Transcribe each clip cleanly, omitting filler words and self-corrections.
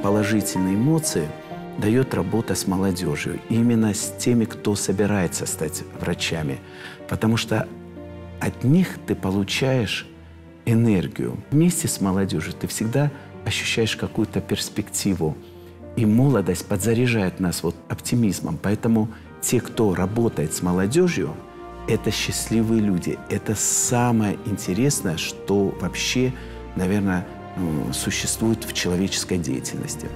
положительные эмоции дает работа с молодежью. Именно с теми, кто собирается стать врачами. Потому что от них ты получаешь энергию. Вместе с молодежью ты всегда ощущаешь какую-то перспективу. И молодость подзаряжает нас вот оптимизмом. Поэтому те, кто работает с молодежью, это счастливые люди. Это самое интересное, что вообще, наверное, существует в человеческой деятельности.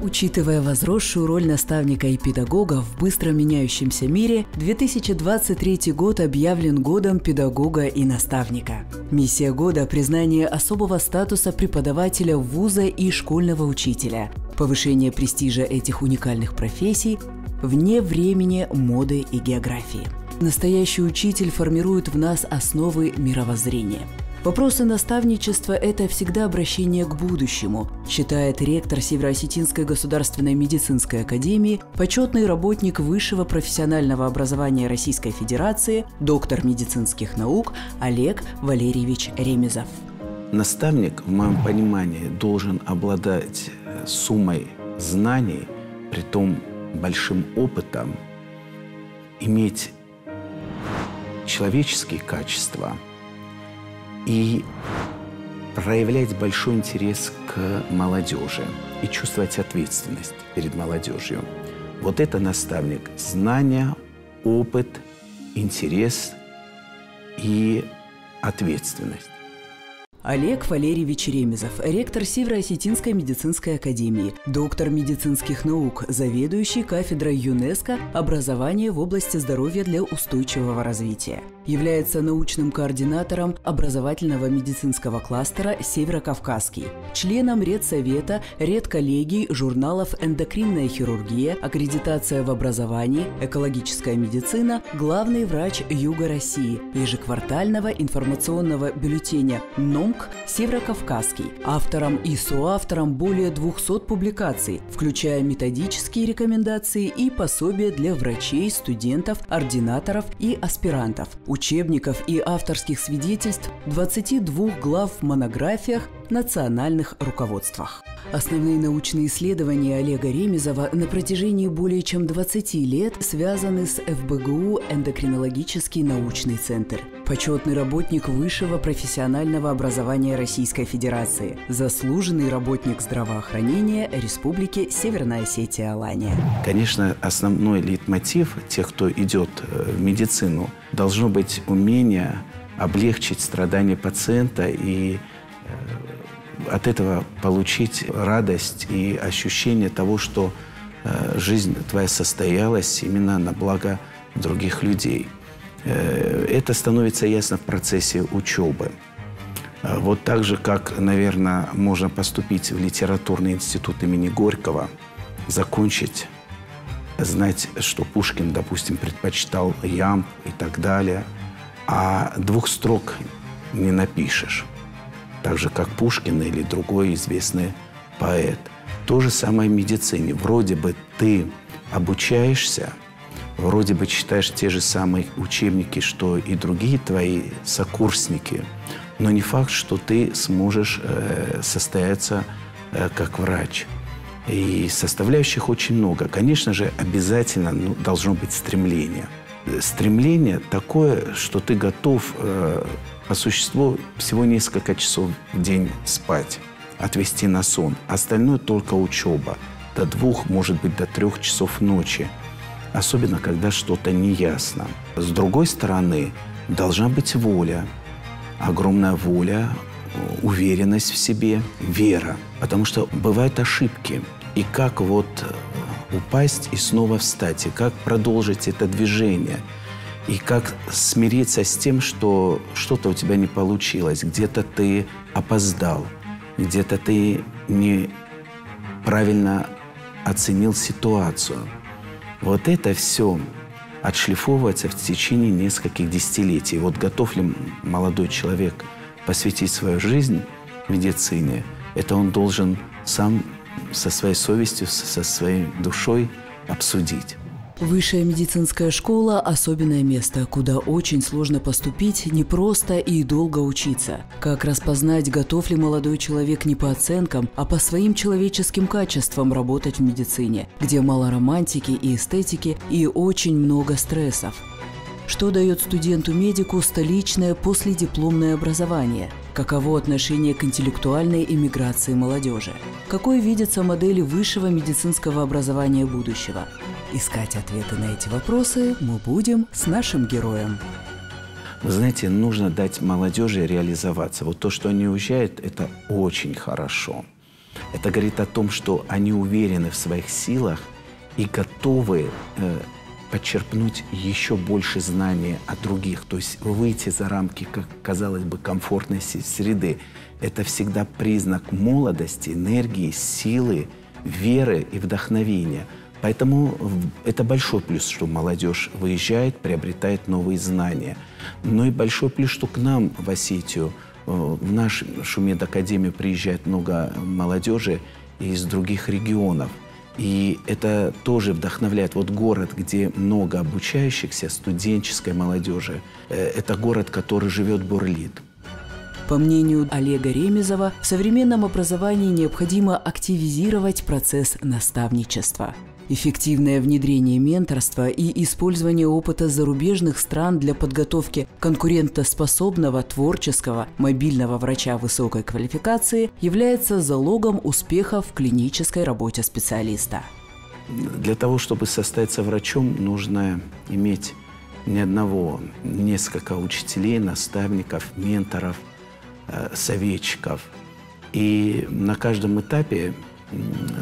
Учитывая возросшую роль наставника и педагога в быстро меняющемся мире, 2023 год объявлен годом педагога и наставника. Миссия года – признание особого статуса преподавателя вуза и школьного учителя, повышение престижа этих уникальных профессий вне времени, моды и географии. Настоящий учитель формирует в нас основы мировоззрения. Вопросы наставничества – это всегда обращение к будущему, считает ректор Северо-Осетинской государственной медицинской академии, почетный работник высшего профессионального образования Российской Федерации, доктор медицинских наук Олег Валерьевич Ремезов. Наставник, в моем понимании, должен обладать суммой знаний, притом большим опытом, иметь человеческие качества и проявлять большой интерес к молодежи и чувствовать ответственность перед молодежью. Вот это наставник. Знания, опыт, интерес и ответственность. Олег Валерьевич Ремезов, ректор Северо-Осетинской медицинской академии, доктор медицинских наук, заведующий кафедрой ЮНЕСКО «Образование в области здоровья для устойчивого развития». Является научным координатором образовательного медицинского кластера «Северо-Кавказский», членом редсовета, редколлегий журналов «Эндокринная хирургия», «Аккредитация в образовании», «Экологическая медицина», главный врач Юга России, ежеквартального информационного бюллетеня «НОМК Северо-Кавказский», автором и соавтором более 200 публикаций, включая методические рекомендации и пособия для врачей, студентов, ординаторов и аспирантов, учебников и авторских свидетельств, 22 глав в монографиях, национальных руководствах. Основные научные исследования Олега Ремезова на протяжении более чем 20 лет связаны с ФБГУ «Эндокринологический научный центр», почетный работник высшего профессионального образования Российской Федерации, заслуженный работник здравоохранения Республики Северная Осетия-Алания. Конечно, основной лейтмотив тех, кто идет в медицину, должно быть умение облегчить страдания пациента и от этого получить радость и ощущение того, что жизнь твоя состоялась именно на благо других людей. Это становится ясно в процессе учебы. Вот так же, как, наверное, можно поступить в литературный институт имени Горького, закончить, знать, что Пушкин, допустим, предпочитал ямб и так далее, а 2 строк не напишешь. Так же, как Пушкин или другой известный поэт. То же самое в медицине. Вроде бы ты обучаешься, вроде бы читаешь те же самые учебники, что и другие твои сокурсники, но не факт, что ты сможешь состояться как врач. И составляющих очень много. Конечно же, обязательно должно быть стремление. Стремление такое, что ты готов по существу всего несколько часов в день спать, отвести на сон. Остальное только учеба. До 2, может быть, до 3 часов ночи. Особенно, когда что-то неясно. С другой стороны, должна быть воля. Огромная воля, уверенность в себе, вера. Потому что бывают ошибки. И как вот упасть и снова встать, и как продолжить это движение, и как смириться с тем, что что-то у тебя не получилось, где-то ты опоздал, где-то ты неправильно оценил ситуацию. Вот это все отшлифовывается в течение нескольких десятилетий. Вот готов ли молодой человек посвятить свою жизнь медицине, это он должен сам со своей совестью, со своей душой обсудить. Высшая медицинская школа – особенное место, куда очень сложно поступить, непросто и долго учиться. Как распознать, готов ли молодой человек не по оценкам, а по своим человеческим качествам работать в медицине, где мало романтики и эстетики и очень много стрессов. Что дает студенту-медику столичное последипломное образование? Каково отношение к интеллектуальной эмиграции молодежи? Какой видятся модели высшего медицинского образования будущего? Искать ответы на эти вопросы мы будем с нашим героем. Вы знаете, нужно дать молодежи реализоваться. Вот то, что они уезжают, это очень хорошо. Это говорит о том, что они уверены в своих силах и готовы подчерпнуть еще больше знаний от других, то есть выйти за рамки, как казалось бы, комфортной среды. Это всегда признак молодости, энергии, силы, веры и вдохновения. Поэтому это большой плюс, что молодежь выезжает, приобретает новые знания. Но и большой плюс, что к нам в Осетию, в нашу медакадемию приезжает много молодежи из других регионов. И это тоже вдохновляет. Вот город, где много обучающихся, студенческой молодежи, это город, который живет, бурлит. По мнению Олега Ремезова, в современном образовании необходимо активизировать процесс наставничества. Эффективное внедрение менторства и использование опыта зарубежных стран для подготовки конкурентоспособного, творческого, мобильного врача высокой квалификации является залогом успеха в клинической работе специалиста. Для того, чтобы состояться врачом, нужно иметь не одного, несколько учителей, наставников, менторов, советчиков. И на каждом этапе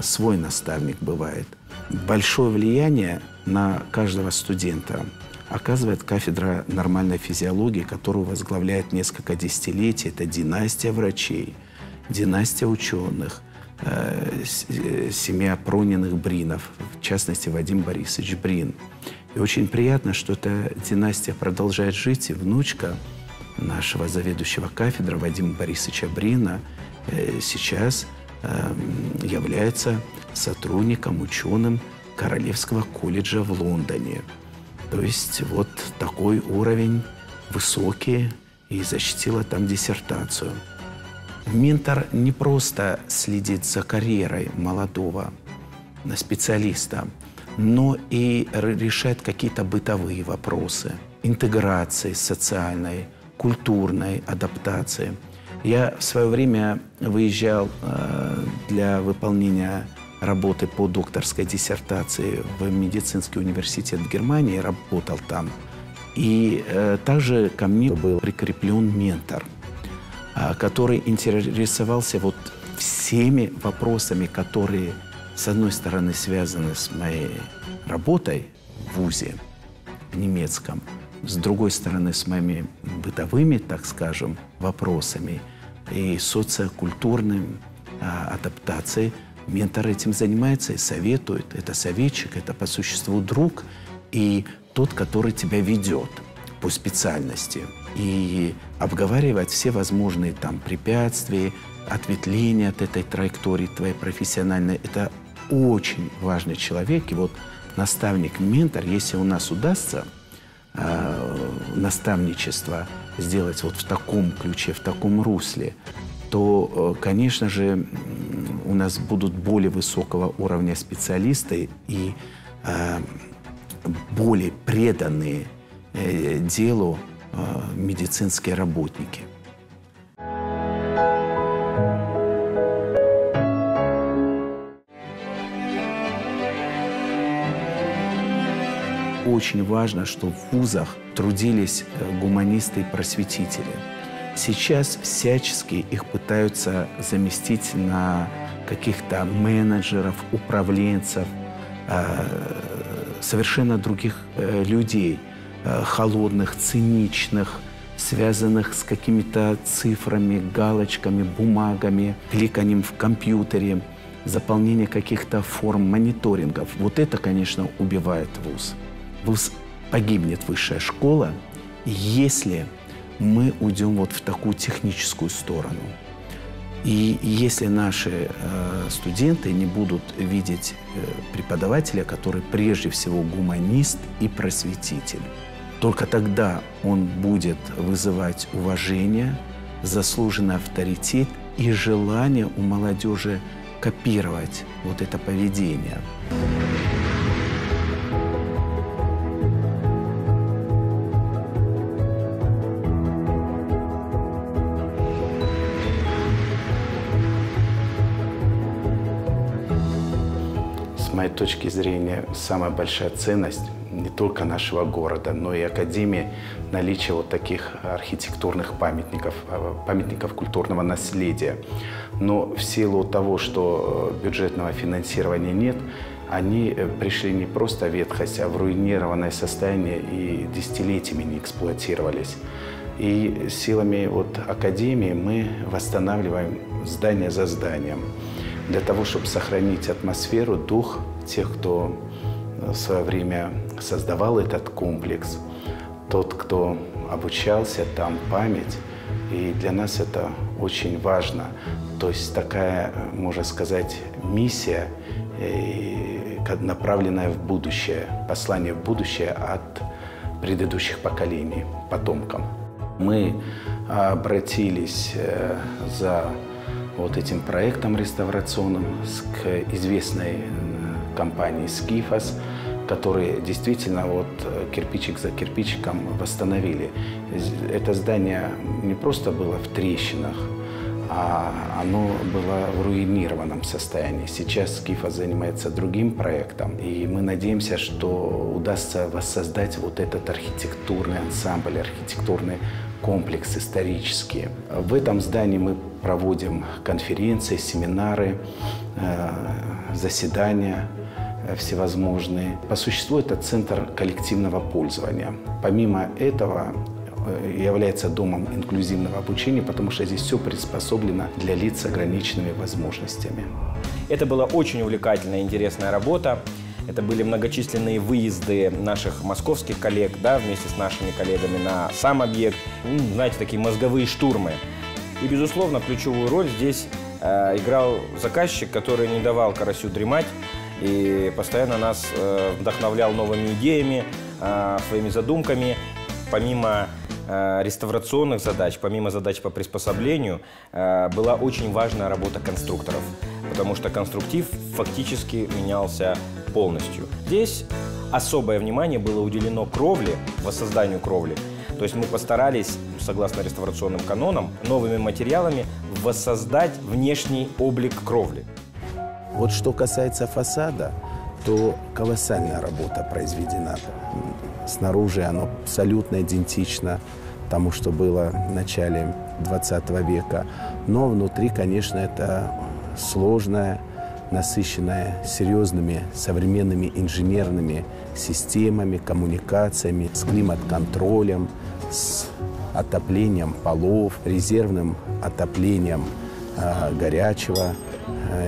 свой наставник бывает. Большое влияние на каждого студента оказывает кафедра нормальной физиологии, которую возглавляет несколько десятилетий. Это династия врачей, династия ученых, семья Прониных Бринов, в частности, Вадим Борисович Брин. И очень приятно, что эта династия продолжает жить, и внучка нашего заведующего кафедры Вадима Борисовича Брина сейчас является сотрудником, ученым Королевского колледжа в Лондоне. То есть вот такой уровень высокий, и защитила там диссертацию. Ментор не просто следит за карьерой молодого специалиста, но и решает какие-то бытовые вопросы, интеграции социальной, культурной адаптации. Я в свое время выезжал для выполнения работы по докторской диссертации в медицинский университет в Германии, работал там. И также ко мне был прикреплен ментор, который интересовался вот всеми вопросами, которые, с одной стороны, связаны с моей работой в вузе, в немецком, с другой стороны, с моими бытовыми, так скажем, вопросами и социокультурной адаптацией. Ментор этим занимается и советует. Это советчик, это по существу друг и тот, который тебя ведет по специальности. И обговаривает все возможные там препятствия, ответвления от этой траектории твоей профессиональной. Это очень важный человек. И вот наставник-ментор, если у нас удастся наставничество сделать вот в таком ключе, в таком русле, то, конечно же, у нас будут более высокого уровня специалисты и более преданные делу медицинские работники. Очень важно, что в вузах трудились гуманисты и просветители. Сейчас всячески их пытаются заместить на каких-то менеджеров, управленцев, совершенно других людей, холодных, циничных, связанных с какими-то цифрами, галочками, бумагами, кликанием в компьютере, заполнение каких-то форм, мониторингов. Вот это, конечно, убивает вуз. Вуз погибнет, высшая школа, если мы уйдем вот в такую техническую сторону. И если наши студенты не будут видеть преподавателя, который прежде всего гуманист и просветитель, только тогда он будет вызывать уважение, заслуженный авторитет и желание у молодежи копировать вот это поведение. С моей точки зрения, самая большая ценность не только нашего города, но и Академии – наличие вот таких архитектурных памятников культурного наследия. Но в силу того, что бюджетного финансирования нет, они пришли не просто в ветхость, а в руинированное состояние и десятилетиями не эксплуатировались. И силами вот Академии мы восстанавливаем здание за зданием, для того, чтобы сохранить атмосферу, дух тех, кто в свое время создавал этот комплекс, тот, кто обучался там, память. И для нас это очень важно. То есть такая, можно сказать, миссия, направленная в будущее, послание в будущее от предыдущих поколений, потомкам. Мы обратились за вот этим проектом реставрационным к известной компании «Скифос», которые действительно вот кирпичик за кирпичиком восстановили. Это здание не просто было в трещинах, а оно было в руинированном состоянии. Сейчас «Скифос» занимается другим проектом, и мы надеемся, что удастся воссоздать вот этот архитектурный ансамбль, архитектурный комплекс исторический. В этом здании мы проводим конференции, семинары, заседания всевозможные. По существу это центр коллективного пользования. Помимо этого является домом инклюзивного обучения, потому что здесь все приспособлено для лиц с ограниченными возможностями. Это была очень увлекательная и интересная работа. Это были многочисленные выезды наших московских коллег, да, вместе с нашими коллегами на сам объект. Знаете, такие мозговые штурмы. И, безусловно, ключевую роль здесь играл заказчик, который не давал Карасю дремать и постоянно нас вдохновлял новыми идеями, своими задумками. Помимо реставрационных задач, помимо задач по приспособлению, была очень важная работа конструкторов, потому что конструктив фактически менялся полностью. Здесь особое внимание было уделено кровле, воссозданию кровли. То есть мы постарались, согласно реставрационным канонам, новыми материалами воссоздать внешний облик кровли. Вот что касается фасада, то колоссальная работа произведена. Снаружи оно абсолютно идентично тому, что было в начале 20 века. Но внутри, конечно, это сложная, насыщенная серьезными современными инженерными системами, коммуникациями, с климат-контролем, с отоплением полов, резервным отоплением горячего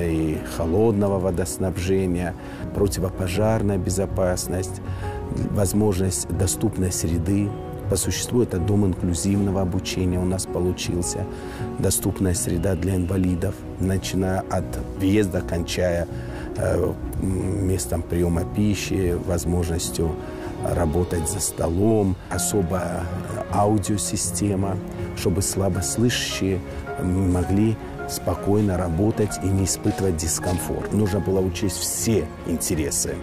и холодного водоснабжения, противопожарная безопасность, возможность доступной среды. По существу это дом инклюзивного обучения у нас получился. Доступная среда для инвалидов, начиная от въезда, кончая местом приема пищи, возможностью работать за столом, особая аудиосистема, чтобы слабослышащие могли спокойно работать и не испытывать дискомфорт. Нужно было учесть все интересы.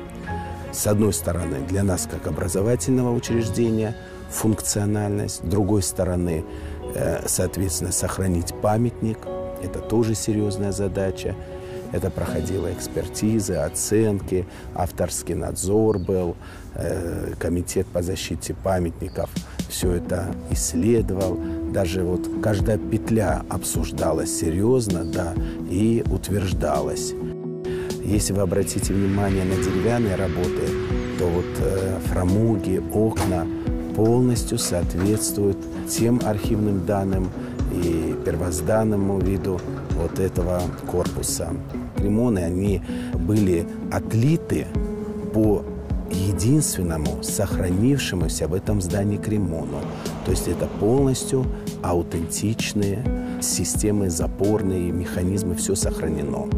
С одной стороны, для нас как образовательного учреждения функциональность, с другой стороны, соответственно, сохранить памятник. Это тоже серьезная задача. Это проходило экспертизы, оценки, авторский надзор был, комитет по защите памятников все это исследовал. Даже вот каждая петля обсуждалась серьезно, да, и утверждалась. Если вы обратите внимание на деревянные работы, то вот фрамуги, окна полностью соответствуют тем архивным данным и первозданному виду вот этого корпуса. Кремоны, они были отлиты по единственному сохранившемуся в этом здании кремону. То есть это полностью аутентичные, системы, запорные механизмы, все сохранено.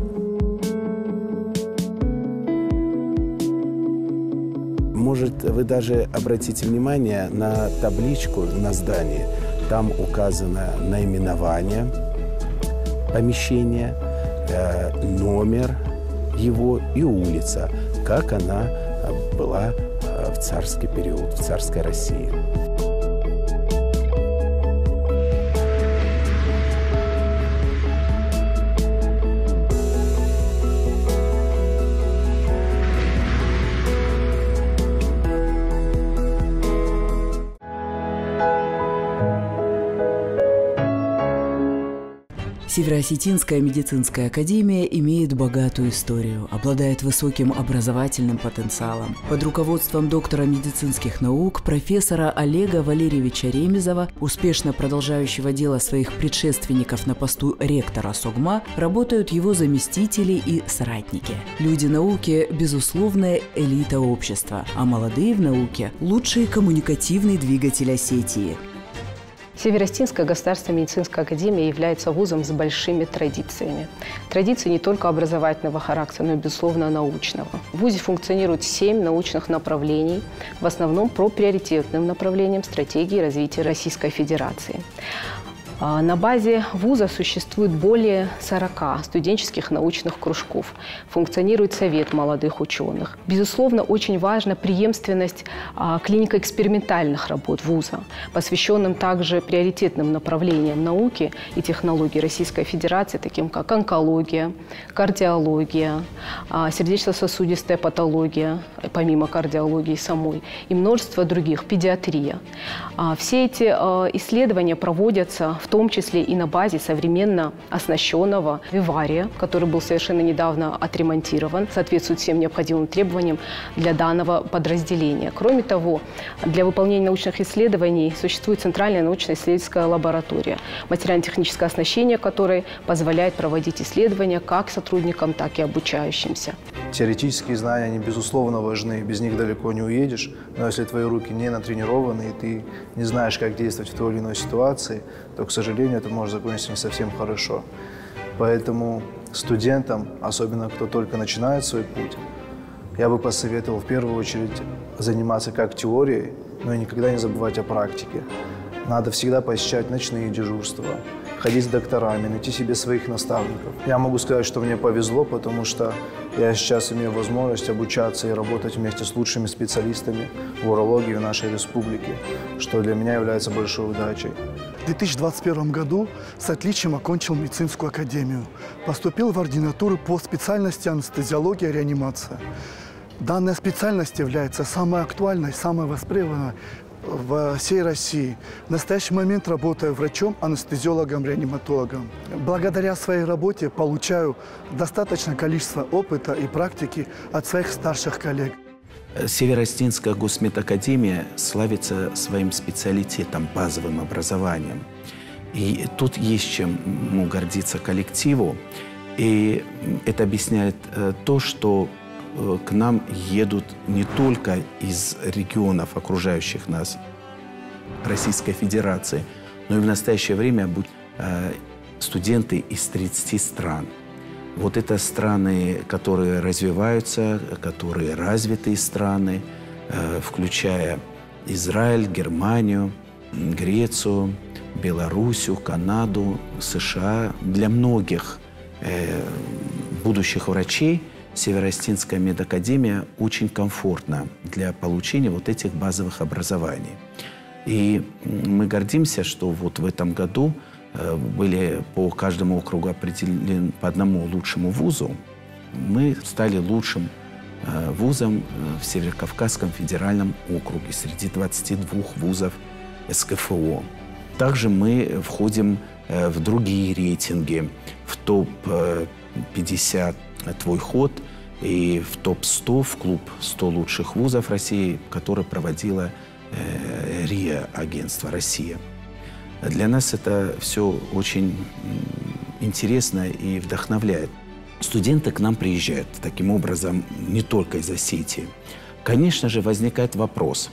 Может, вы даже обратите внимание на табличку на здании. Там указано наименование помещения, номер его и улица, как она была в царский период, в царской России. Северо-Осетинская медицинская академия имеет богатую историю, обладает высоким образовательным потенциалом. Под руководством доктора медицинских наук, профессора Олега Валерьевича Ремезова, успешно продолжающего дело своих предшественников на посту ректора СОГМА, работают его заместители и соратники. Люди науки – безусловная элита общества, а молодые в науке – лучший коммуникативный двигатель Осетии. Северо-Осетинская государственная медицинская академия является вузом с большими традициями. Традиции не только образовательного характера, но и, безусловно, научного. В вузе функционирует 7 научных направлений, в основном по приоритетным направлениям стратегии развития Российской Федерации. На базе вуза существует более 40 студенческих научных кружков. Функционирует совет молодых ученых. Безусловно, очень важна преемственность клинико-экспериментальных работ вуза, посвященным также приоритетным направлениям науки и технологий Российской Федерации, таким как онкология, кардиология, сердечно-сосудистая патология, помимо кардиологии самой, и множество других, педиатрия. Все эти исследования проводятся в том числе и на базе современно оснащенного вивария, который был совершенно недавно отремонтирован, соответствует всем необходимым требованиям для данного подразделения. Кроме того, для выполнения научных исследований существует Центральная научно-исследовательская лаборатория, материально-техническое оснащение которой позволяет проводить исследования как сотрудникам, так и обучающимся. Теоретические знания, они безусловно важны, без них далеко не уедешь, но если твои руки не натренированы, и ты не знаешь, как действовать в той или иной ситуации, то, к сожалению, это может закончиться не совсем хорошо. Поэтому студентам, особенно кто только начинает свой путь, я бы посоветовал в первую очередь заниматься как теорией, но и никогда не забывать о практике. Надо всегда посещать ночные дежурства, ходить с докторами, найти себе своих наставников. Я могу сказать, что мне повезло, потому что я сейчас имею возможность обучаться и работать вместе с лучшими специалистами в урологии в нашей республике, что для меня является большой удачей. В 2021 году с отличием окончил медицинскую академию. Поступил в ординатуру по специальности анестезиология и реанимация. Данная специальность является самой актуальной, самой востребованной во всей России. В настоящий момент работаю врачом, анестезиологом, реаниматологом. Благодаря своей работе получаю достаточное количество опыта и практики от своих старших коллег. Северо-Осетинская госмедакадемия славится своим специалитетом, базовым образованием. И тут есть чем гордиться коллективу. И это объясняет то, что к нам едут не только из регионов, окружающих нас, Российской Федерации, но и в настоящее время студенты из 30 стран. Вот это страны, которые развиваются, которые развитые страны, включая Израиль, Германию, Грецию, Белоруссию, Канаду, США. Для многих будущих врачей Северо-Осетинская медакадемия очень комфортна для получения вот этих базовых образований. И мы гордимся, что вот в этом году были по каждому округу определены по одному лучшему вузу. Мы стали лучшим вузом в Северокавказском федеральном округе среди 22 вузов СКФО. Также мы входим в другие рейтинги, в топ-50 «Твой ход» и в топ-100, в клуб 100 лучших вузов России, который проводила РИА, агентство «Россия». Для нас это все очень интересно и вдохновляет. Студенты к нам приезжают таким образом не только из Осетии. Конечно же, возникает вопрос,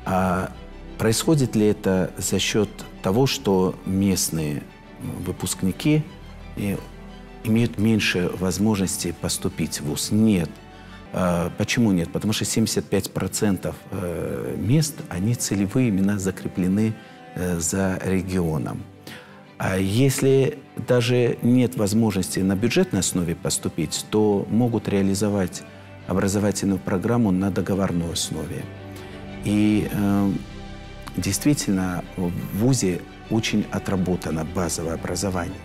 а происходит ли это за счет того, что местные выпускники имеют меньше возможностей поступить в вуз. Нет. Почему нет? Потому что 75% мест, они целевые именно закреплены за регионом. А если даже нет возможности на бюджетной основе поступить, то могут реализовать образовательную программу на договорной основе. И действительно в вузе очень отработано базовое образование.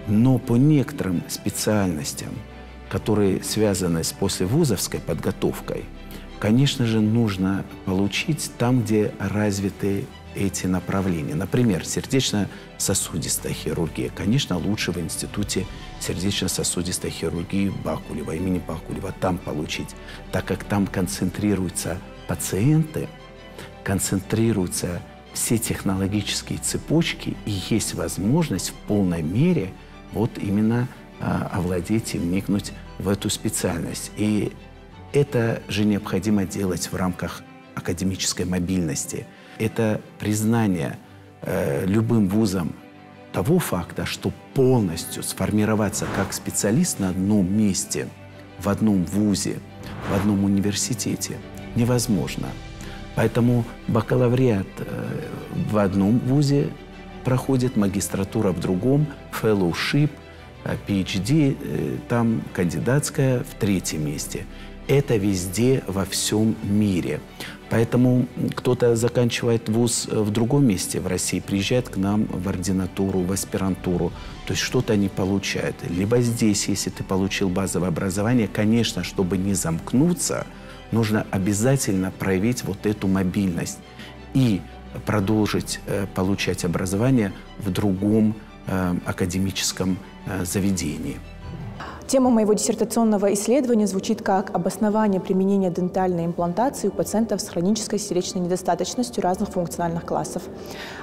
Но по некоторым специальностям, которые связаны с послевузовской подготовкой, конечно же, нужно получить там, где развиты эти направления. Например, сердечно-сосудистая хирургия. Конечно, лучше в институте сердечно-сосудистой хирургии Бакулева, имени Бакулева, там получить, так как там концентрируются пациенты, концентрируются все технологические цепочки, и есть возможность в полной мере вот именно овладеть и вникнуть в эту специальность. И это же необходимо делать в рамках академической мобильности. Это признание любым вузом того факта, что полностью сформироваться как специалист на одном месте, в одном вузе, в одном университете невозможно. Поэтому бакалавриат в одном вузе проходит, магистратура в другом, fellowship, PhD, там кандидатская в третьем месте. Это везде, во всем мире. Поэтому кто-то заканчивает вуз в другом месте в России, приезжает к нам в ординатуру, в аспирантуру, то есть что-то они получают. Либо здесь, если ты получил базовое образование, конечно, чтобы не замкнуться, нужно обязательно проявить вот эту мобильность и продолжить получать образование в другом академическом заведении. Тема моего диссертационного исследования звучит как «Обоснование применения дентальной имплантации у пациентов с хронической сердечной недостаточностью разных функциональных классов».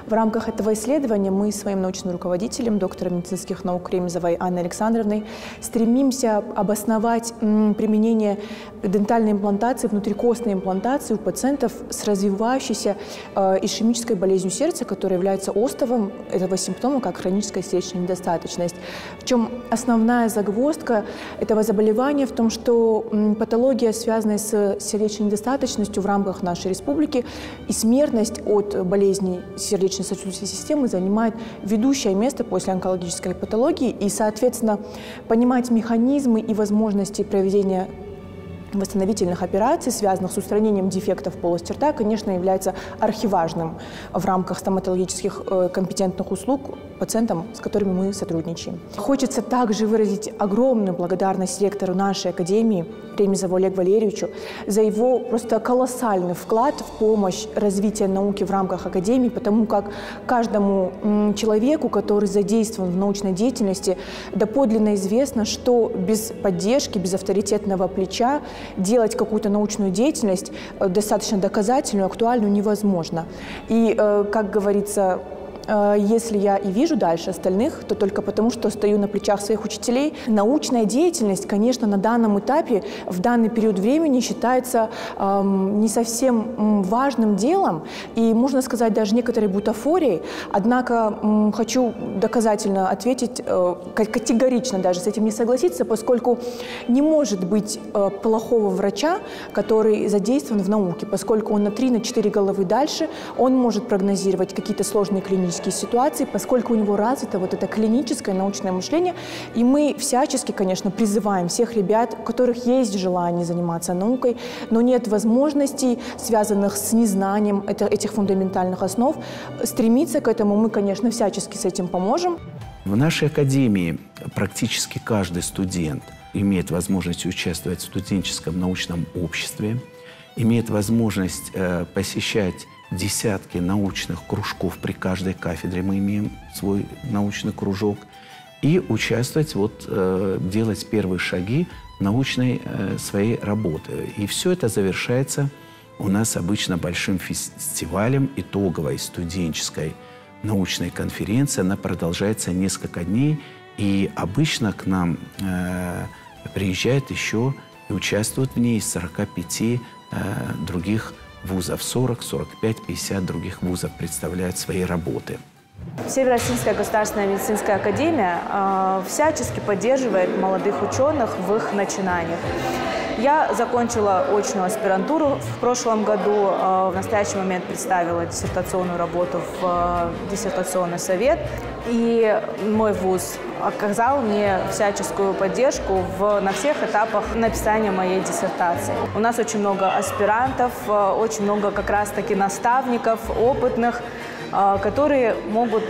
В рамках этого исследования мы своим научным руководителем, доктором медицинских наук Ремезовой Анной Александровной, стремимся обосновать применение дентальной имплантации, внутрикостной имплантации у пациентов с развивающейся ишемической болезнью сердца, которая является остовом этого симптома, как хроническая сердечная недостаточность. В чем основная загвоздка этого заболевания в том, что патология, связанная с сердечной недостаточностью в рамках нашей республики, и смертность от болезней сердечно-сосудистой системы занимает ведущее место после онкологической патологии. И, соответственно, понимать механизмы и возможности проведения восстановительных операций, связанных с устранением дефектов полости рта, конечно, является архиважным в рамках стоматологических компетентных услуг пациентам, с которыми мы сотрудничаем. Хочется также выразить огромную благодарность ректору нашей академии Ремезову Олегу Валерьевичу за его просто колоссальный вклад в помощь развитию науки в рамках академии, потому как каждому человеку, который задействован в научной деятельности, доподлинно известно, что без поддержки, без авторитетного плеча делать какую-то научную деятельность достаточно доказательную, актуальную невозможно. И, как говорится, если я и вижу дальше остальных, то только потому, что стою на плечах своих учителей. Научная деятельность, конечно, на данном этапе, в данный период времени считается не совсем важным делом и, можно сказать, даже некоторой бутафорией. Однако хочу доказательно ответить, категорично даже с этим не согласиться, поскольку не может быть плохого врача, который задействован в науке, поскольку он на 3-4 головы дальше, он может прогнозировать какие-то сложные клинические ситуации, поскольку у него развито вот это клиническое научное мышление. И мы всячески, конечно, призываем всех ребят, у которых есть желание заниматься наукой, но нет возможностей, связанных с незнанием этих фундаментальных основ, стремиться к этому. Мы, конечно, всячески с этим поможем. В нашей академии практически каждый студент имеет возможность участвовать в студенческом научном обществе, имеет возможность посещать десятки научных кружков при каждой кафедре. Мы имеем свой научный кружок. И участвовать, делать первые шаги научной своей работы. И все это завершается у нас обычно большим фестивалем, итоговой студенческой научной конференции. Она продолжается несколько дней. И обычно к нам приезжают еще и участвуют в ней из 45 других вузов, 40, 45, 50 других вузов представляют свои работы. Северо-Осетинская государственная медицинская академия всячески поддерживает молодых ученых в их начинаниях. Я закончила очную аспирантуру в прошлом году. В настоящий момент представила диссертационную работу в диссертационный совет. И мой вуз оказал мне всяческую поддержку на всех этапах написания моей диссертации. У нас очень много аспирантов, очень много как раз-таки наставников, опытных, которые могут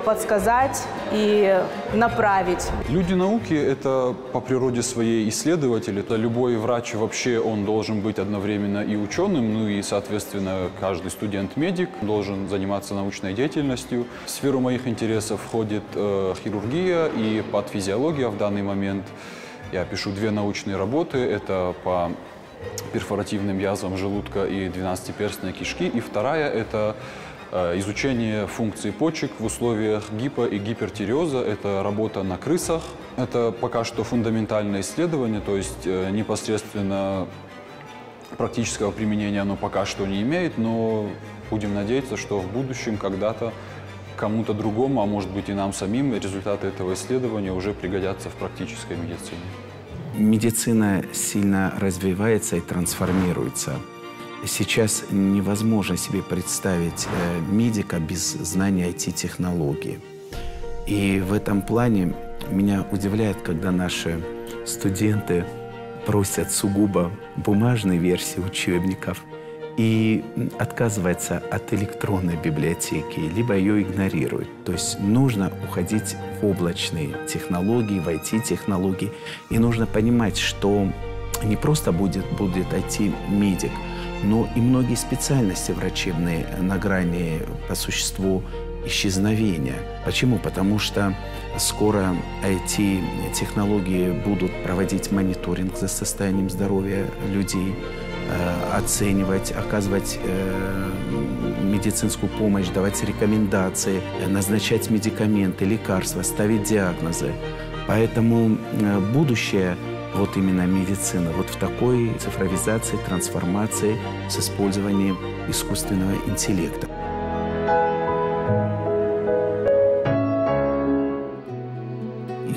подсказать и направить. Люди науки – это по природе своей исследователи. Это любой врач вообще, он должен быть одновременно и ученым, ну и, соответственно, каждый студент-медик должен заниматься научной деятельностью. В сферу моих интересов входит хирургия и патофизиология в данный момент. Я пишу 2 научные работы. Это по перфоративным язвам желудка и 12-перстной кишки. И вторая – это изучение функций почек в условиях гипо- и гипертиреоза. Это работа на крысах. Это пока что фундаментальное исследование, то есть непосредственно практического применения оно пока что не имеет, но будем надеяться, что в будущем когда-то кому-то другому, а может быть и нам самим, результаты этого исследования уже пригодятся в практической медицине. Медицина сильно развивается и трансформируется. Сейчас невозможно себе представить медика без знания IT-технологий. И в этом плане меня удивляет, когда наши студенты просят сугубо бумажной версии учебников и отказываются от электронной библиотеки, либо ее игнорируют. То есть нужно уходить в облачные технологии, в IT-технологии. И нужно понимать, что не просто будет IT-медик, но и многие специальности врачебные на грани по существу исчезновения. Почему? Потому что скоро IT-технологии будут проводить мониторинг за состоянием здоровья людей, оценивать, оказывать медицинскую помощь, давать рекомендации, назначать медикаменты, лекарства, ставить диагнозы. Поэтому будущее вот именно медицина, вот в такой цифровизации, трансформации с использованием искусственного интеллекта.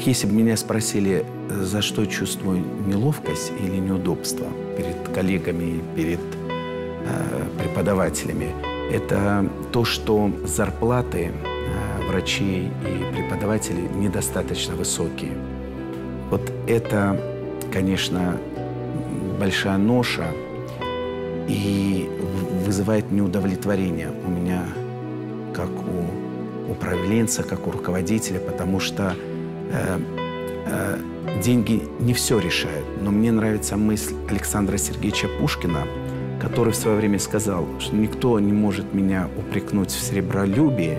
Если бы меня спросили, за что чувствую неловкость или неудобство перед коллегами, перед преподавателями, это то, что зарплаты врачей и преподавателей недостаточно высокие. Вот это, конечно, большая ноша и вызывает неудовлетворение у меня, как у управленца, как у руководителя, потому что деньги не все решают. Но мне нравится мысль Александра Сергеевича Пушкина, который в свое время сказал, что никто не может меня упрекнуть в сребролюбии,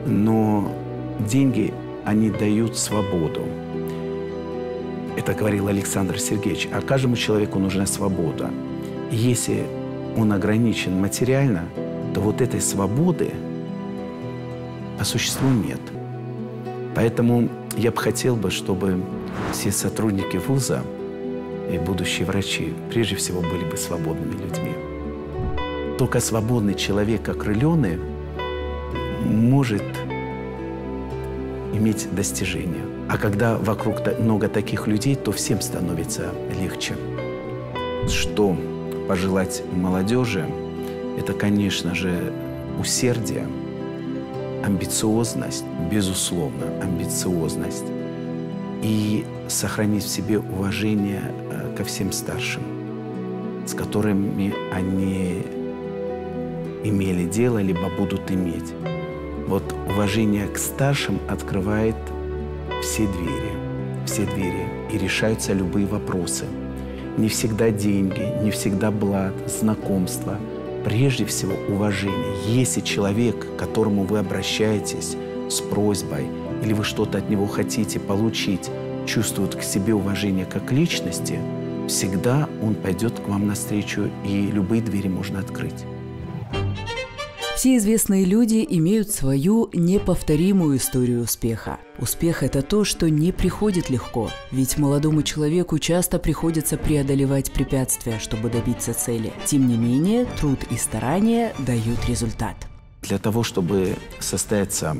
но деньги, они дают свободу. Это говорил Александр Сергеевич. А каждому человеку нужна свобода. И если он ограничен материально, то вот этой свободы по существу нет. Поэтому я бы хотел, чтобы все сотрудники вуза и будущие врачи прежде всего были бы свободными людьми. Только свободный человек, окрыленный, может иметь достижения. А когда вокруг много таких людей, то всем становится легче. Что пожелать молодежи? Это, конечно же, усердие, амбициозность, безусловно, амбициозность. И сохранить в себе уважение ко всем старшим, с которыми они имели дело, либо будут иметь. Вот уважение к старшим открывает все двери, и решаются любые вопросы. Не всегда деньги, не всегда блат, знакомства. Прежде всего, уважение. Если человек, к которому вы обращаетесь с просьбой, или вы что-то от него хотите получить, чувствует к себе уважение как к личности, всегда он пойдет к вам навстречу, и любые двери можно открыть. Все известные люди имеют свою неповторимую историю успеха. Успех – это то, что не приходит легко, ведь молодому человеку часто приходится преодолевать препятствия, чтобы добиться цели. Тем не менее, труд и старания дают результат. Для того, чтобы состояться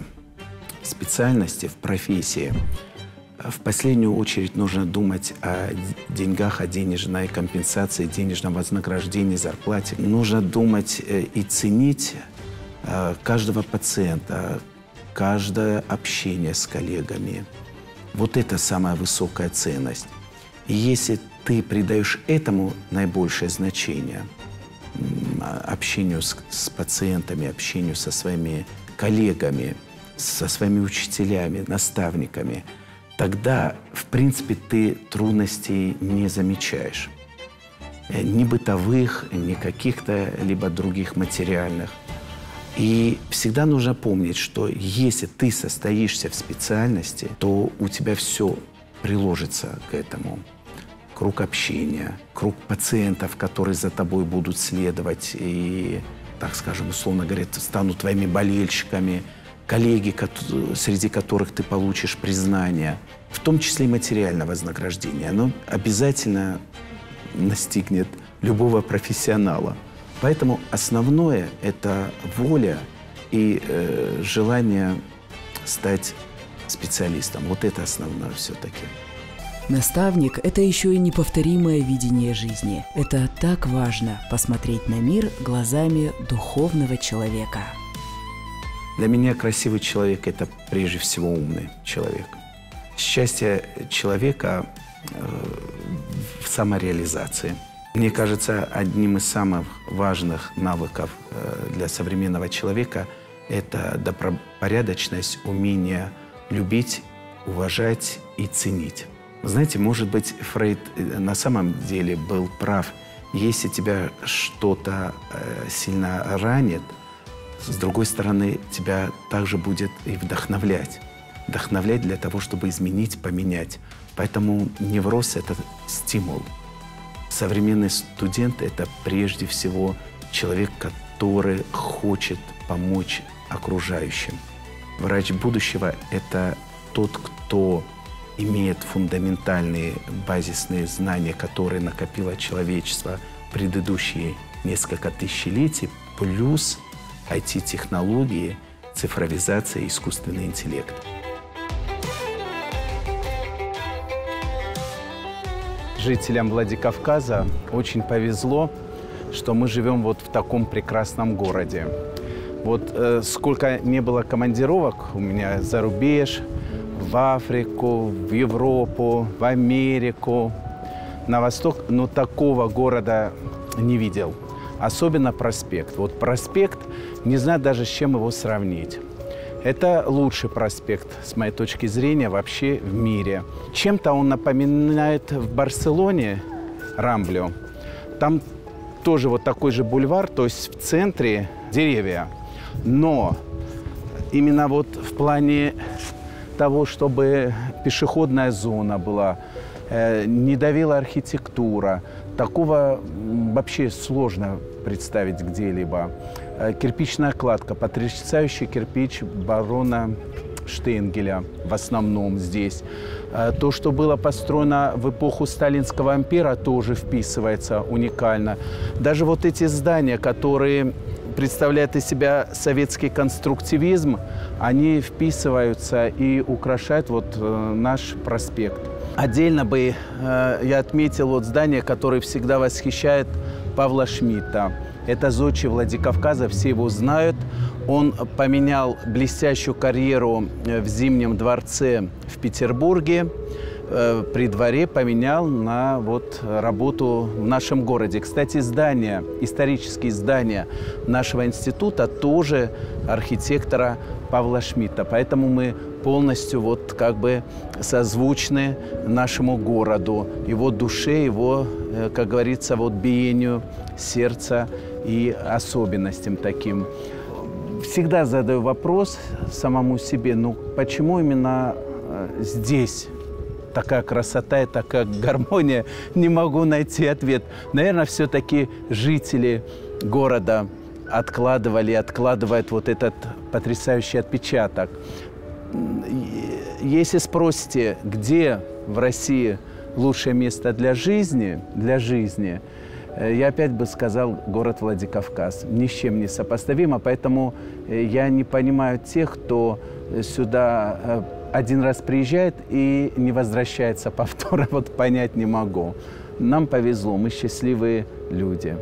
в специальности, в профессии, в последнюю очередь нужно думать о деньгах, о денежной компенсации, денежном вознаграждении, зарплате. Нужно думать и ценить каждого пациента, каждое общение с коллегами. Вот это самая высокая ценность. И если ты придаешь этому наибольшее значение, общению с пациентами, общению со своими коллегами, со своими учителями, наставниками, тогда, в принципе, ты трудностей не замечаешь. Ни бытовых, ни каких-то либо других материальных. И всегда нужно помнить, что если ты состоишься в специальности, то у тебя все приложится к этому. Круг общения, круг пациентов, которые за тобой будут следовать и, так скажем, условно говоря, станут твоими болельщиками, коллеги, среди которых ты получишь признание, в том числе и материальное вознаграждение. Оно обязательно настигнет любого профессионала. Поэтому основное – это воля и желание стать специалистом. Вот это основное все-таки. Наставник – это еще и неповторимое видение жизни. Это так важно – посмотреть на мир глазами духовного человека. Для меня красивый человек – это прежде всего умный человек. Счастье человека в самореализации. Мне кажется, одним из самых важных навыков для современного человека – это добропорядочность, умение любить, уважать и ценить. Знаете, может быть, Фрейд на самом деле был прав. Если тебя что-то сильно ранит, с другой стороны, тебя также будет и вдохновлять. Вдохновлять для того, чтобы изменить, поменять. Поэтому невроз – это стимул. Современный студент – это прежде всего человек, который хочет помочь окружающим. Врач будущего – это тот, кто имеет фундаментальные базисные знания, которые накопило человечество предыдущие несколько тысячелетий, плюс IT-технологии, цифровизация и искусственный интеллект. Жителям Владикавказа очень повезло, что мы живем вот в таком прекрасном городе. Вот сколько не было командировок у меня за рубеж, в Африку, в Европу, в Америку, на восток, но такого города не видел. Особенно проспект. Вот проспект, не знаю даже, с чем его сравнить. Это лучший проспект, с моей точки зрения, вообще в мире. Чем-то он напоминает в Барселоне Рамблю. Там тоже вот такой же бульвар, то есть в центре деревья. Но именно вот в плане того, чтобы пешеходная зона была, не давила архитектура, такого вообще сложно представить где-либо. Кирпичная кладка, потрясающий кирпич барона Штейнгеля в основном здесь. То, что было построено в эпоху сталинского ампира, тоже вписывается уникально. Даже вот эти здания, которые представляют из себя советский конструктивизм, они вписываются и украшают вот наш проспект. Отдельно бы я отметил вот здание, которое всегда восхищает Павла Шмидта. Это зодчий Владикавказа, все его знают. Он поменял блестящую карьеру в Зимнем дворце в Петербурге. При дворе поменял на вот работу в нашем городе. Кстати, здания, исторические здания нашего института тоже архитектора Павла Шмидта. Поэтому мы полностью вот как бы созвучны нашему городу, его душе, его, как говорится, вот биению сердца и особенностям таким. Всегда задаю вопрос самому себе, ну почему именно здесь такая красота и такая гармония? Не могу найти ответ. Наверное, все-таки жители города откладывают вот этот потрясающий отпечаток. Если спросите, где в России лучшее место для жизни, я опять бы сказал город Владикавказ. Ни с чем не сопоставимо, поэтому я не понимаю тех, кто сюда один раз приезжает и не возвращается повторно. Вот понять не могу. Нам повезло, мы счастливые люди.